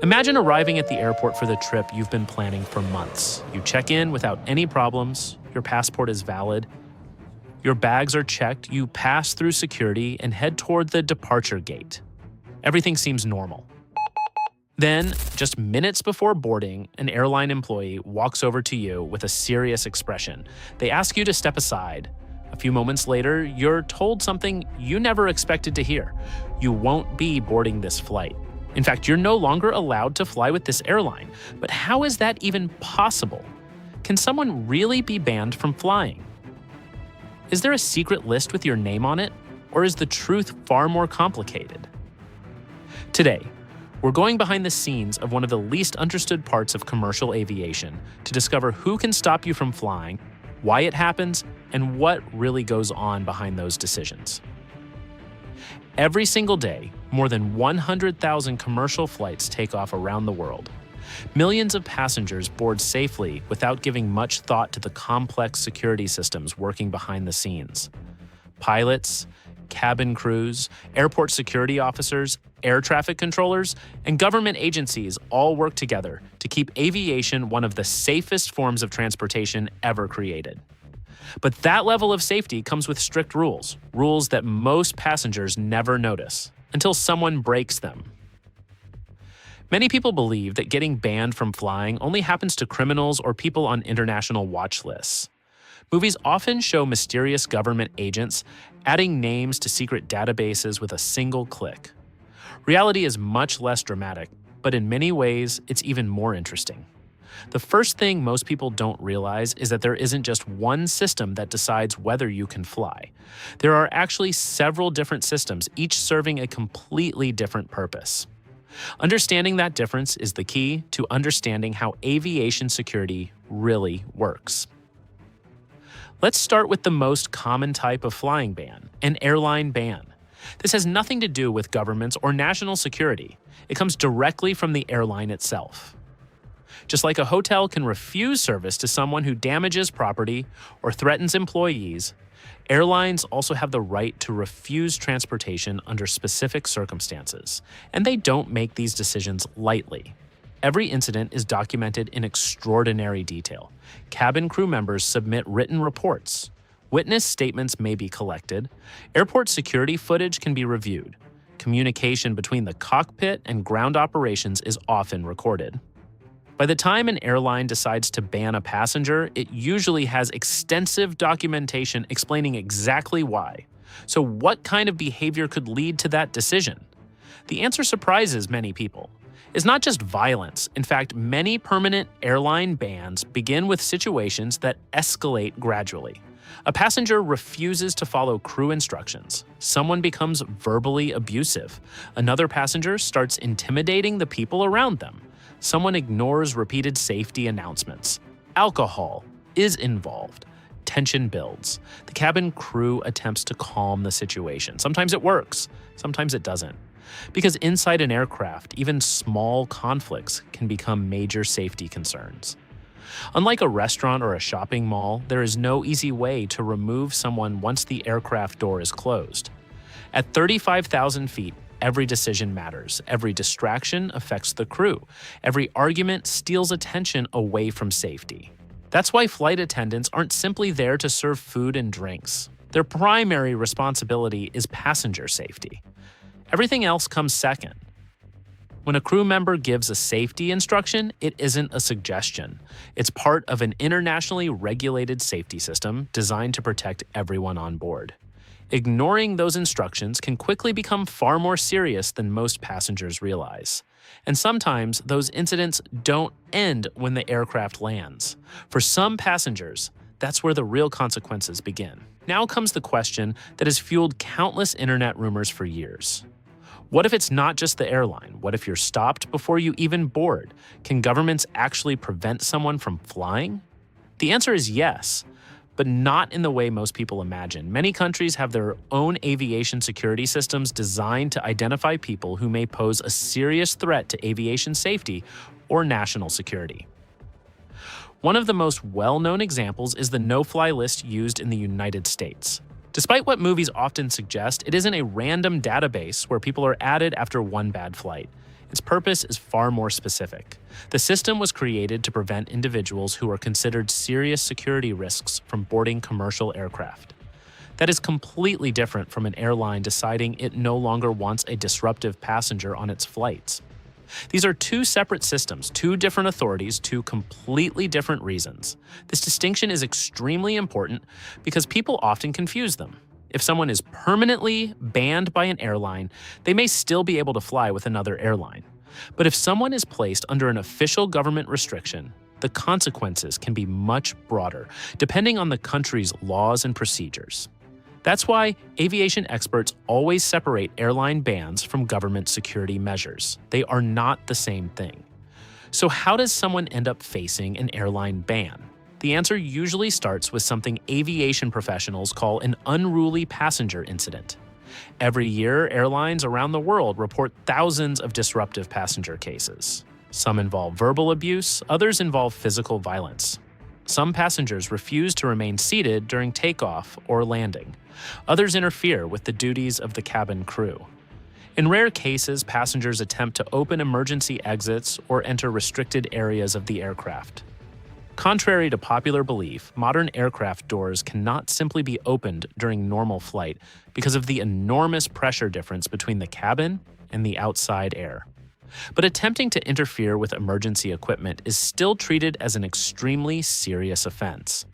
Imagine arriving at the airport for the trip you've been planning for months. You check in without any problems, your passport is valid, your bags are checked, you pass through security and head toward the departure gate. Everything seems normal. Then, just minutes before boarding, an airline employee walks over to you with a serious expression. They ask you to step aside. A few moments later, you're told something you never expected to hear. You won't be boarding this flight. In fact, you're no longer allowed to fly with this airline. But how is that even possible? Can someone really be banned from flying? Is there a secret list with your name on it? Or is the truth far more complicated? Today, we're going behind the scenes of one of the least understood parts of commercial aviation to discover who can stop you from flying, why it happens, and what really goes on behind those decisions. Every single day, more than 100,000 commercial flights take off around the world. Millions of passengers board safely without giving much thought to the complex security systems working behind the scenes. Pilots, cabin crews, airport security officers, air traffic controllers, and government agencies all work together to keep aviation one of the safest forms of transportation ever created. But that level of safety comes with strict rules that most passengers never notice until someone breaks them. Many people believe that getting banned from flying only happens to criminals or people on international watch lists. Movies often show mysterious government agents adding names to secret databases with a single click. Reality is much less dramatic, but in many ways, it's even more interesting. The first thing most people don't realize is that there isn't just one system that decides whether you can fly. There are actually several different systems, each serving a completely different purpose. Understanding that difference is the key to understanding how aviation security really works. Let's start with the most common type of flying ban, an airline ban. This has nothing to do with governments or national security. It comes directly from the airline itself. Just like a hotel can refuse service to someone who damages property or threatens employees, airlines also have the right to refuse transportation under specific circumstances, and they don't make these decisions lightly. Every incident is documented in extraordinary detail. Cabin crew members submit written reports. Witness statements may be collected. Airport security footage can be reviewed. Communication between the cockpit and ground operations is often recorded. By the time an airline decides to ban a passenger, it usually has extensive documentation explaining exactly why. So what kind of behavior could lead to that decision? The answer surprises many people. It's not just violence. In fact, many permanent airline bans begin with situations that escalate gradually. A passenger refuses to follow crew instructions. Someone becomes verbally abusive. Another passenger starts intimidating the people around them. Someone ignores repeated safety announcements. Alcohol is involved. Tension builds. The cabin crew attempts to calm the situation. Sometimes it works, sometimes it doesn't. Because inside an aircraft, even small conflicts can become major safety concerns. Unlike a restaurant or a shopping mall, there is no easy way to remove someone once the aircraft door is closed. At 35,000 feet, every decision matters. Every distraction affects the crew. Every argument steals attention away from safety. That's why flight attendants aren't simply there to serve food and drinks. Their primary responsibility is passenger safety. Everything else comes second. When a crew member gives a safety instruction, it isn't a suggestion. It's part of an internationally regulated safety system designed to protect everyone on board. Ignoring those instructions can quickly become far more serious than most passengers realize. And sometimes those incidents don't end when the aircraft lands. For some passengers, that's where the real consequences begin. Now comes the question that has fueled countless internet rumors for years. What if it's not just the airline? What if you're stopped before you even board? Can governments actually prevent someone from flying? The answer is yes, but not in the way most people imagine. Many countries have their own aviation security systems designed to identify people who may pose a serious threat to aviation safety or national security. One of the most well-known examples is the no-fly list used in the United States. Despite what movies often suggest, it isn't a random database where people are added after one bad flight. Its purpose is far more specific. The system was created to prevent individuals who are considered serious security risks from boarding commercial aircraft. That is completely different from an airline deciding it no longer wants a disruptive passenger on its flights. These are two separate systems, two different authorities, two completely different reasons. This distinction is extremely important because people often confuse them. If someone is permanently banned by an airline, they may still be able to fly with another airline. But if someone is placed under an official government restriction, the consequences can be much broader, depending on the country's laws and procedures. That's why aviation experts always separate airline bans from government security measures. They are not the same thing. So how does someone end up facing an airline ban? The answer usually starts with something aviation professionals call an unruly passenger incident. Every year, airlines around the world report thousands of disruptive passenger cases. Some involve verbal abuse, others involve physical violence. Some passengers refuse to remain seated during takeoff or landing. Others interfere with the duties of the cabin crew. In rare cases, passengers attempt to open emergency exits or enter restricted areas of the aircraft. Contrary to popular belief, modern aircraft doors cannot simply be opened during normal flight because of the enormous pressure difference between the cabin and the outside air. But attempting to interfere with emergency equipment is still treated as an extremely serious offense.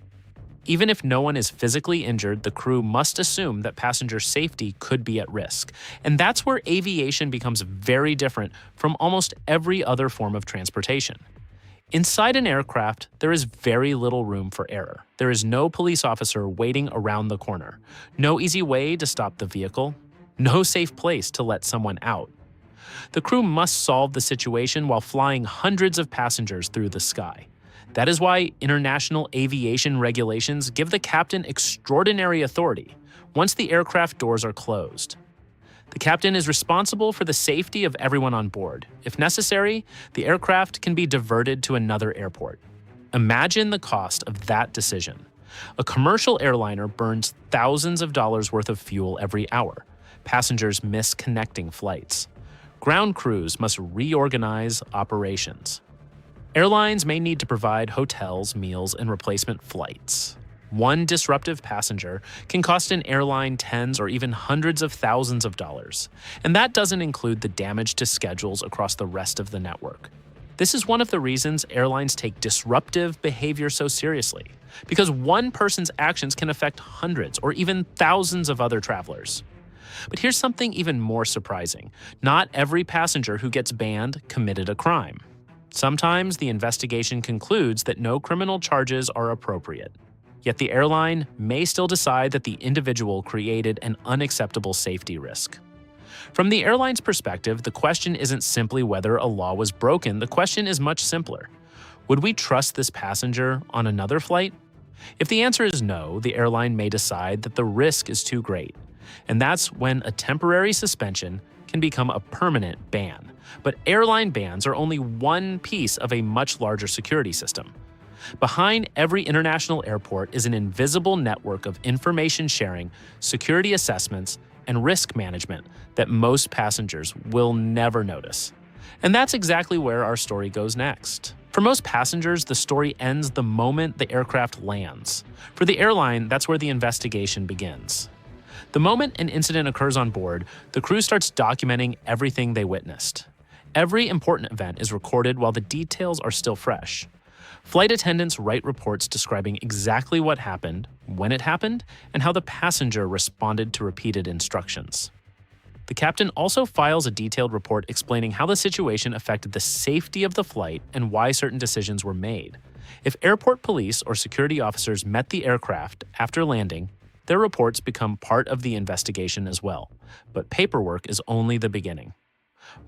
Even if no one is physically injured, the crew must assume that passenger safety could be at risk. And that's where aviation becomes very different from almost every other form of transportation. Inside an aircraft, there is very little room for error. There is no police officer waiting around the corner, no easy way to stop the vehicle, no safe place to let someone out. The crew must solve the situation while flying hundreds of passengers through the sky. That is why international aviation regulations give the captain extraordinary authority once the aircraft doors are closed. The captain is responsible for the safety of everyone on board. If necessary, the aircraft can be diverted to another airport. Imagine the cost of that decision. A commercial airliner burns thousands of dollars worth of fuel every hour. Passengers miss connecting flights. Ground crews must reorganize operations. Airlines may need to provide hotels, meals, and replacement flights. One disruptive passenger can cost an airline tens or even hundreds of thousands of dollars. And that doesn't include the damage to schedules across the rest of the network. This is one of the reasons airlines take disruptive behavior so seriously, because one person's actions can affect hundreds or even thousands of other travelers. But here's something even more surprising. Not every passenger who gets banned committed a crime. Sometimes the investigation concludes that no criminal charges are appropriate. Yet the airline may still decide that the individual created an unacceptable safety risk. From the airline's perspective, the question isn't simply whether a law was broken. The question is much simpler. Would we trust this passenger on another flight? If the answer is no, the airline may decide that the risk is too great. And that's when a temporary suspension can become a permanent ban. But airline bans are only one piece of a much larger security system. Behind every international airport is an invisible network of information sharing, security assessments, and risk management that most passengers will never notice. And that's exactly where our story goes next. For most passengers, the story ends the moment the aircraft lands. For the airline, that's where the investigation begins. The moment an incident occurs on board, the crew starts documenting everything they witnessed. Every important event is recorded while the details are still fresh. Flight attendants write reports describing exactly what happened, when it happened, and how the passenger responded to repeated instructions. The captain also files a detailed report explaining how the situation affected the safety of the flight and why certain decisions were made. If airport police or security officers met the aircraft after landing, their reports become part of the investigation as well. But paperwork is only the beginning.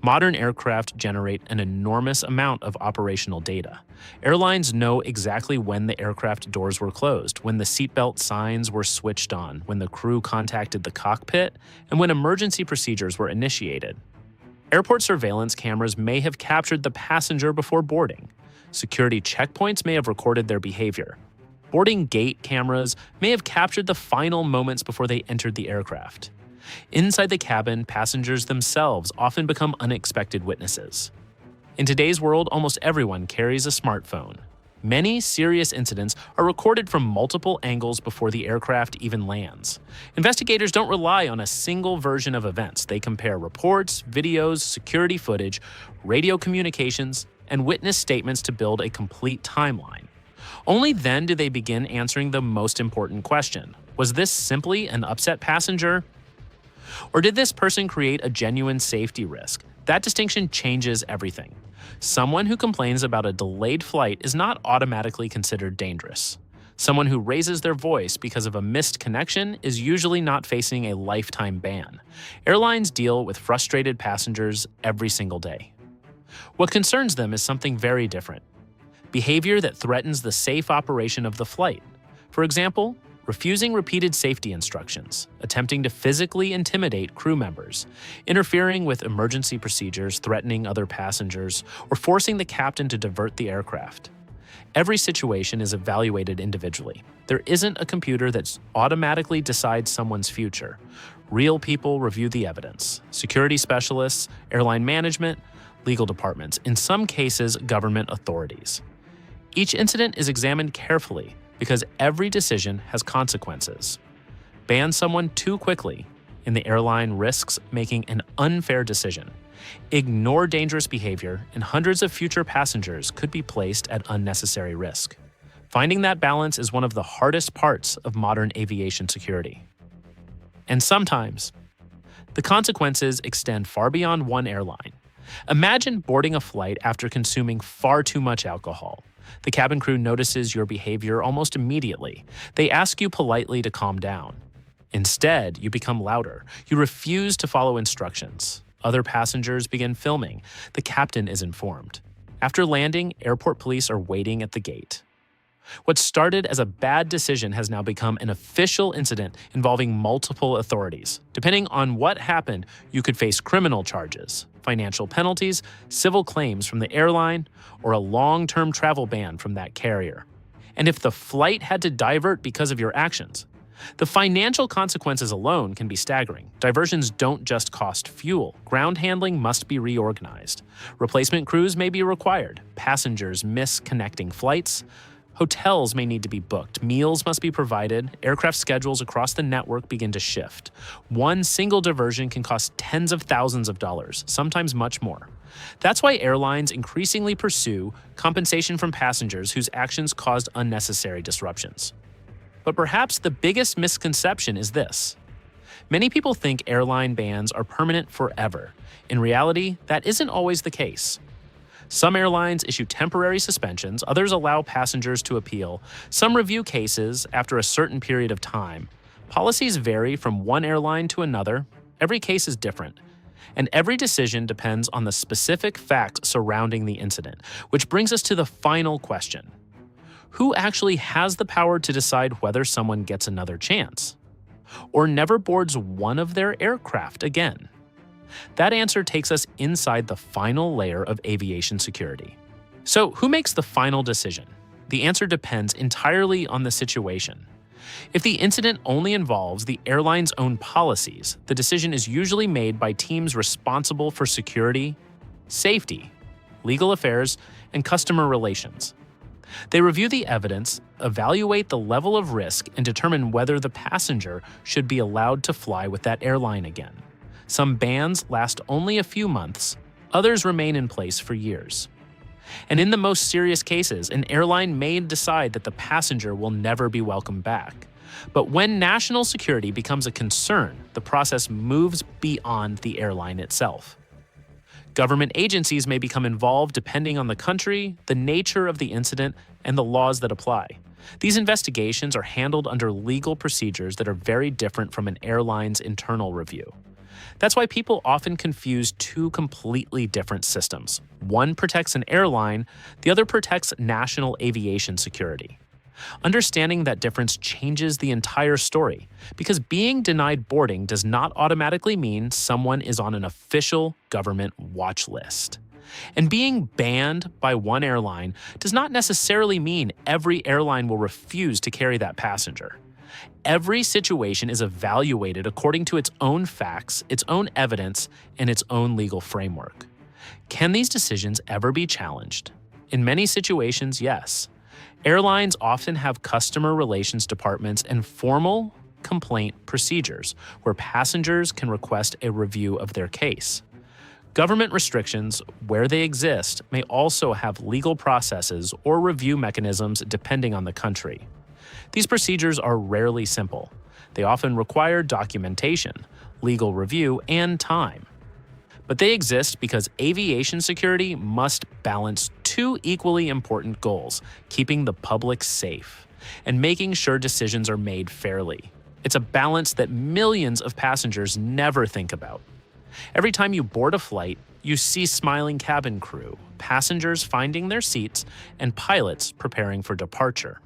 Modern aircraft generate an enormous amount of operational data. Airlines know exactly when the aircraft doors were closed, when the seatbelt signs were switched on, when the crew contacted the cockpit, and when emergency procedures were initiated. Airport surveillance cameras may have captured the passenger before boarding. Security checkpoints may have recorded their behavior. Boarding gate cameras may have captured the final moments before they entered the aircraft. Inside the cabin, passengers themselves often become unexpected witnesses. In today's world, almost everyone carries a smartphone. Many serious incidents are recorded from multiple angles before the aircraft even lands. Investigators don't rely on a single version of events. They compare reports, videos, security footage, radio communications, and witness statements to build a complete timeline. Only then do they begin answering the most important question. Was this simply an upset passenger? Or did this person create a genuine safety risk? That distinction changes everything. Someone who complains about a delayed flight is not automatically considered dangerous. Someone who raises their voice because of a missed connection is usually not facing a lifetime ban. Airlines deal with frustrated passengers every single day. What concerns them is something very different: behavior that threatens the safe operation of the flight. For example, refusing repeated safety instructions, attempting to physically intimidate crew members, interfering with emergency procedures, threatening other passengers, or forcing the captain to divert the aircraft. Every situation is evaluated individually. There isn't a computer that automatically decides someone's future. Real people review the evidence: security specialists, airline management, legal departments, in some cases, government authorities. Each incident is examined carefully, because every decision has consequences. Ban someone too quickly, and the airline risks making an unfair decision. Ignore dangerous behavior, and hundreds of future passengers could be placed at unnecessary risk. Finding that balance is one of the hardest parts of modern aviation security. And sometimes, the consequences extend far beyond one airline. Imagine boarding a flight after consuming far too much alcohol. The cabin crew notices your behavior almost immediately. They ask you politely to calm down. Instead, you become louder. You refuse to follow instructions. Other passengers begin filming. The captain is informed. After landing, airport police are waiting at the gate. What started as a bad decision has now become an official incident involving multiple authorities. Depending on what happened, you could face criminal charges, financial penalties, civil claims from the airline, or a long-term travel ban from that carrier. And if the flight had to divert because of your actions, the financial consequences alone can be staggering. Diversions don't just cost fuel. Ground handling must be reorganized. Replacement crews may be required. Passengers miss connecting flights. Hotels may need to be booked, meals must be provided, aircraft schedules across the network begin to shift. One single diversion can cost tens of thousands of dollars, sometimes much more. That's why airlines increasingly pursue compensation from passengers whose actions caused unnecessary disruptions. But perhaps the biggest misconception is this: many people think airline bans are permanent forever. In reality, that isn't always the case. Some airlines issue temporary suspensions, others allow passengers to appeal, some review cases after a certain period of time. Policies vary from one airline to another. Every case is different, and every decision depends on the specific facts surrounding the incident, which brings us to the final question. Who actually has the power to decide whether someone gets another chance, or never boards one of their aircraft again? That answer takes us inside the final layer of aviation security. So, who makes the final decision? The answer depends entirely on the situation. If the incident only involves the airline's own policies, the decision is usually made by teams responsible for security, safety, legal affairs, and customer relations. They review the evidence, evaluate the level of risk, and determine whether the passenger should be allowed to fly with that airline again. Some bans last only a few months, others remain in place for years. And in the most serious cases, an airline may decide that the passenger will never be welcomed back. But when national security becomes a concern, the process moves beyond the airline itself. Government agencies may become involved depending on the country, the nature of the incident, and the laws that apply. These investigations are handled under legal procedures that are very different from an airline's internal review. That's why people often confuse two completely different systems. One protects an airline, the other protects national aviation security. Understanding that difference changes the entire story, because being denied boarding does not automatically mean someone is on an official government watch list. And being banned by one airline does not necessarily mean every airline will refuse to carry that passenger. Every situation is evaluated according to its own facts, its own evidence, and its own legal framework. Can these decisions ever be challenged? In many situations, yes. Airlines often have customer relations departments and formal complaint procedures where passengers can request a review of their case. Government restrictions, where they exist, may also have legal processes or review mechanisms depending on the country. These procedures are rarely simple. They often require documentation, legal review, and time. But they exist because aviation security must balance two equally important goals: keeping the public safe and making sure decisions are made fairly. It's a balance that millions of passengers never think about. Every time you board a flight, you see smiling cabin crew, passengers finding their seats, and pilots preparing for departure.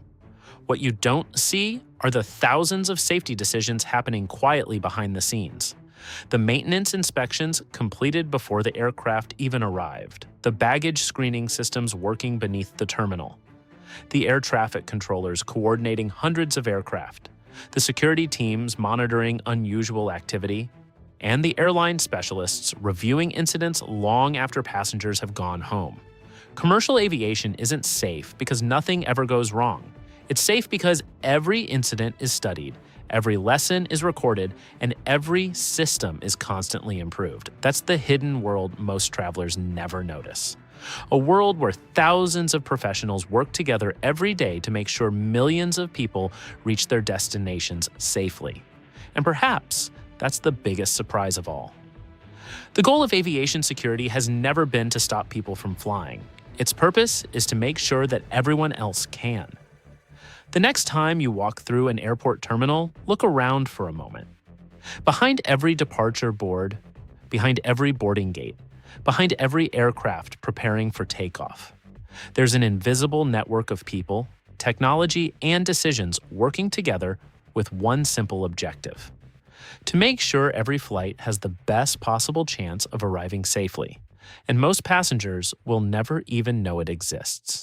What you don't see are the thousands of safety decisions happening quietly behind the scenes. The maintenance inspections completed before the aircraft even arrived, the baggage screening systems working beneath the terminal, the air traffic controllers coordinating hundreds of aircraft, the security teams monitoring unusual activity, and the airline specialists reviewing incidents long after passengers have gone home. Commercial aviation isn't safe because nothing ever goes wrong. It's safe because every incident is studied, every lesson is recorded, and every system is constantly improved. That's the hidden world most travelers never notice. A world where thousands of professionals work together every day to make sure millions of people reach their destinations safely. And perhaps that's the biggest surprise of all. The goal of aviation security has never been to stop people from flying. Its purpose is to make sure that everyone else can. The next time you walk through an airport terminal, look around for a moment. Behind every departure board, behind every boarding gate, behind every aircraft preparing for takeoff, there's an invisible network of people, technology, and decisions working together with one simple objective: to make sure every flight has the best possible chance of arriving safely, and most passengers will never even know it exists.